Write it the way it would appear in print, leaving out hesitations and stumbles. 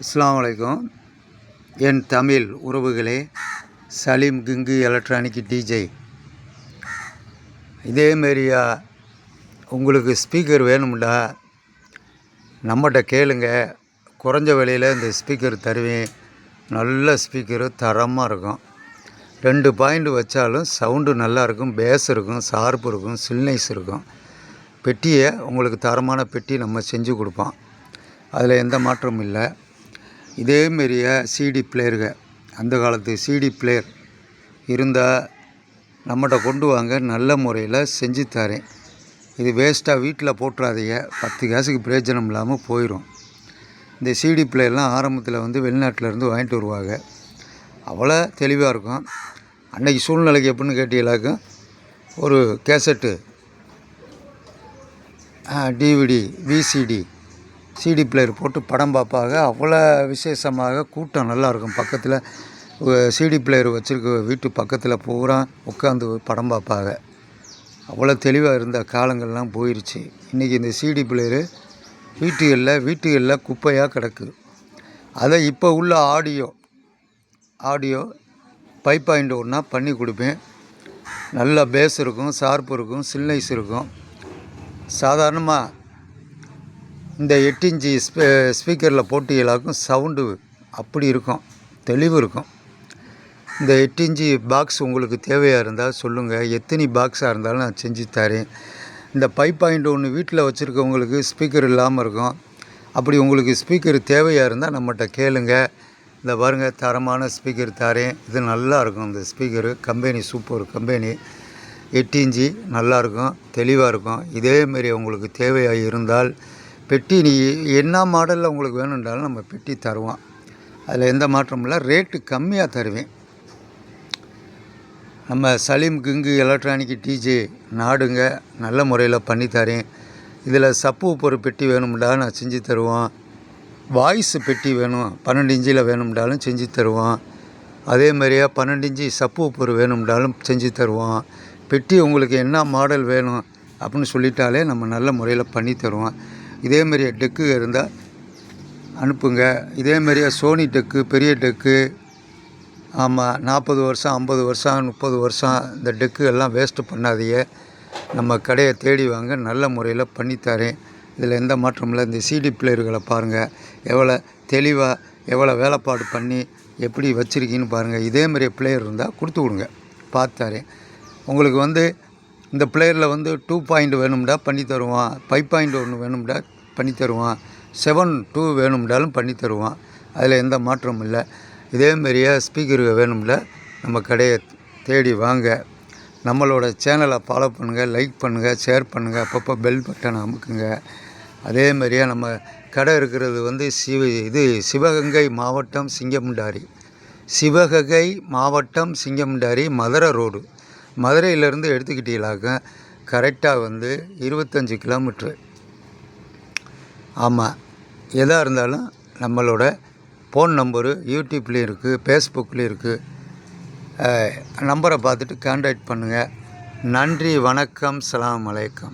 அஸ்ஸலாமு அலைக்கும். என் தமிழ் உறவுகளே, சலீம் கிங்கு எலக்ட்ரானிக் டிஜே. இதேமாரியா உங்களுக்கு ஸ்பீக்கர் வேணும்டா நம்மகிட்ட கேளுங்க. குறைஞ்ச விலையில் இந்த ஸ்பீக்கர் தருவேன். நல்ல ஸ்பீக்கரு, தரமாக இருக்கும். 2 பாயிண்ட் வச்சாலும் சவுண்டு நல்லாயிருக்கும், பேஸ் இருக்கும், ஷார்ப்பு இருக்கும், சில்னைஸ் இருக்கும். பெட்டியை உங்களுக்கு தரமான பெட்டி நம்ம செஞ்சு கொடுப்போம். அதில் எந்த மாற்றமும் இல்லை. இதேமாரியா சிடி பிளேயருங்க, அந்த காலத்து சிடி பிளேயர் இருந்தால் நம்மகிட்ட கொண்டு வாங்க, நல்ல முறையில் செஞ்சு தரேன். இது வேஸ்ட்டாக வீட்டில் போட்டுறாதீங்க, 10 காசுக்கு பிரயோஜனம் இல்லாமல் போயிடும். இந்த சிடி பிளேயர்லாம் ஆரம்பத்தில் வெளிநாட்டிலேருந்து வாங்கிட்டு வருவாங்க. அவ்வளோ தெளிவாக இருக்கும். அன்றைக்கி சூழ்நிலைக்கு எப்படின்னு கேட்டீங்களாக்க, ஒரு cassette, DVD, VCD, CD player போட்டு படம் பார்ப்பாங்க. அவ்வளோ விசேஷமாக கூட்டம் நல்லாயிருக்கும். பக்கத்தில் சிடி பிளேயர் வச்சுருக்க வீட்டு பக்கத்தில் பூரா உட்காந்து படம் பார்ப்பாங்க. அவ்வளோ தெளிவாக இருந்த காலங்கள்லாம் போயிடுச்சு. இன்றைக்கி இந்த சிடி பிளேயரு வீட்டுகளில் குப்பையாக கிடக்கு. அதை இப்போ உள்ள ஆடியோ 5.1 பண்ணி கொடுப்பேன். நல்ல பேஸ் இருக்கும், ஷார்ப்பு இருக்கும், சில்னைஸ் இருக்கும். சாதாரணமாக இந்த 8 இன்ச்சு ஸ்பீக்கரில் போட்டிகளாக்கும் சவுண்டு அப்படி இருக்கும், தெளிவு இருக்கும். இந்த 8 இன்ச்சு பாக்ஸ் உங்களுக்கு தேவையாக இருந்தால் சொல்லுங்கள். எத்தனை பாக்ஸாக இருந்தாலும் நான் செஞ்சு தரேன். இந்த 5.1 வீட்டில் வச்சுருக்கவங்களுக்கு ஸ்பீக்கர் இல்லாமல் இருக்கும். அப்படி உங்களுக்கு ஸ்பீக்கர் தேவையாக இருந்தால் நம்மகிட்ட கேளுங்க. இந்த பாருங்கள், தரமான ஸ்பீக்கர் தரேன். இது நல்லாயிருக்கும். இந்த speaker company super company. 8 inch நல்லாயிருக்கும், தெளிவாக இருக்கும். இதேமாரி உங்களுக்கு தேவையாக இருந்தால் பெட்டி என்ன மாடலில் உங்களுக்கு வேணுன்றாலும் நம்ம பெட்டி தருவோம். அதில் எந்த மாற்றமும் இல்லை. ரேட்டு கம்மியாக தருவேன். நம்ம சலீம் கிங்கு எலக்ட்ரானிக் டிஜே நாடுங்க, நல்ல முறையில் பண்ணி தரேன். இதில் சப்வூஃபர் பெட்டி வேணும்டா நான் செஞ்சு தருவோம். வாய்ஸ் பெட்டி வேணும் 12 இன்ச்சில் வேணும்டாலும் செஞ்சு தருவோம். அதேமாதிரியா 12 இன்ச்சு சப்வூஃபர் வேணும்டாலும் செஞ்சு தருவோம். பெட்டி உங்களுக்கு என்ன மாடல் வேணும் அப்படின்னு சொல்லிட்டாலே நம்ம நல்ல முறையில் பண்ணி தருவோம். இதேமாரியா டெக்கு இருந்தால் அனுப்புங்க. இதேமாரியா சோனி டெக்கு, பெரிய டெக்கு, ஆமாம், 40 வருஷம், 50 வருஷம், 30 வருஷம் இந்த டெக்கு எல்லாம் வேஸ்ட்டு பண்ணாதீங்க. நம்ம கடையை தேடி வாங்க, நல்ல முறையில் பண்ணித்தரேன். இதில் எந்த மாற்றமும் இல்லை. இந்த சிடி பிளேயர்களை பாருங்கள், எவ்வளோ தெளிவாக, எவ்வளோ வேலைப்பாடு பண்ணி எப்படி வச்சுருக்கீன்னு பாருங்கள். இதேமாரி பிளேயர் இருந்தால் கொடுத்து விடுங்க, பார்த்து தரேன். உங்களுக்கு இந்த பிளேயரில் 2 பாயிண்ட் வேணும்டா பண்ணி தருவான். 5.1 வேணும்டா பண்ணி தருவான். 7.2 வேணும்டாலும் பண்ணி தருவான். அதில் எந்த மாற்றமும் இல்லை. இதேமாரியா ஸ்பீக்கர் வேணும்ல நம்ம கடையை தேடி வாங்க. நம்மளோட சேனலை ஃபாலோ பண்ணுங்கள், லைக் பண்ணுங்கள், ஷேர் பண்ணுங்கள், அப்பப்போ பெல் பட்டனை அமுக்குங்க. அதேமாரியா நம்ம கடை இருக்கிறது சிவகங்கை மாவட்டம் சிங்கமுண்டாரி, மதுரை ரோடு. மதுரையிலேருந்து எடுத்துக்கிட்டீங்களாக்க கரெக்டாக 25 கிலோமீட்ரு. ஆமாம், எதாக இருந்தாலும் நம்மளோட ஃபோன் நம்பரு யூடியூப்லேயும் இருக்குது, ஃபேஸ்புக்லேயும் இருக்குது. நம்பரை பார்த்துட்டு கான்டாக்ட் பண்ணுங்கள். நன்றி, வணக்கம், அஸ்ஸலாமு அலைக்கும்.